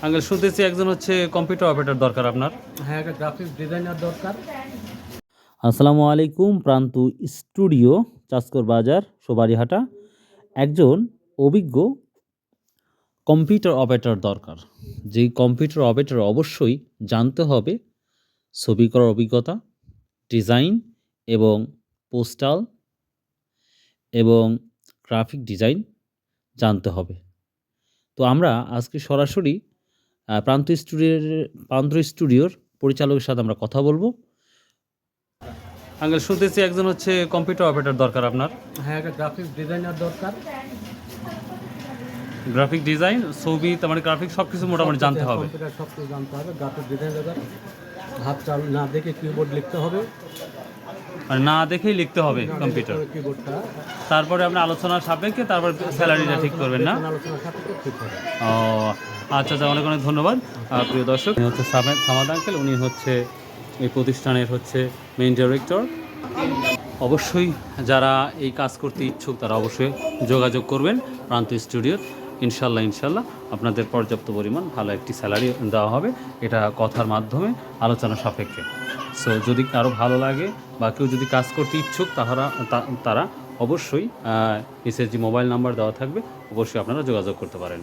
Uncle শুনতেছি একজন হচ্ছে কম্পিউটার অপারেটর দরকার আপনার। হ্যাঁ, একটা গ্রাফিক্স ডিজাইনার দরকার। আসসালামু আলাইকুম। প্রান্ত স্টুডিও, চাষকর বাজার, সোবারিহাটা। একজন অভিজ্ঞ কম্পিউটার অপারেটর দরকার। যেই কম্পিউটার অপারেটর অবশ্যই জানতে হবে ছবি করার অভিজ্ঞতা, ডিজাইন এবং পোস্টাল এবং গ্রাফিক ডিজাইন জানতে হবে। তো আমরা আজকে সরাসরি প্রান্ত স্টুডিওর পরিচালকের সাথে আমরা কথা বলবো। আঙ্কেল শুনতেছি একজন হচ্ছে কম্পিউটার অপারেটর দরকার আপনার। হ্যাঁ, একটা গ্রাফিক্স ডিজাইনার দরকার। গ্রাফিক ডিজাইন, ছবি, তার মানে গ্রাফিক সব কিছু মোটামুটি জানতে হবে। কম্পিউটার সব কিছু জানতে হবে। গ্রাফিক্স ডিজাইন দরকার। হাত চাল না দেখে কিবোর্ড লিখতে হবে। আর না দেখেই লিখতে হবে কম্পিউটার। কিবোর্ডটা তারপরে আপনি আলোচনার সাপেক্ষে তারপর স্যালারিটা ঠিক করবেন না? আলোচনা সাপেক্ষে ঠিক হবে। ও আচ্ছা আচ্ছা, অনেক অনেক ধন্যবাদ। প্রিয় দর্শক, উনি হচ্ছে সামাদ আঙ্কেল। উনি হচ্ছে এই প্রতিষ্ঠানের হচ্ছে মেইন ডিরেক্টর। অবশ্যই যারা এই কাজ করতে ইচ্ছুক তারা অবশ্যই যোগাযোগ করবেন প্রান্ত স্টুডিওর। ইনশাল্লাহ আপনাদের পর্যাপ্ত পরিমাণ ভালো একটি স্যালারি দেওয়া হবে, এটা কথার মাধ্যমে আলোচনা সাপেক্ষে। সো যদি কারো ভালো লাগে বা কেউ যদি কাজ করতে ইচ্ছুক তারা অবশ্যই এসএসজি মোবাইল নাম্বার দেওয়া থাকবে, অবশ্যই আপনারা যোগাযোগ করতে পারেন।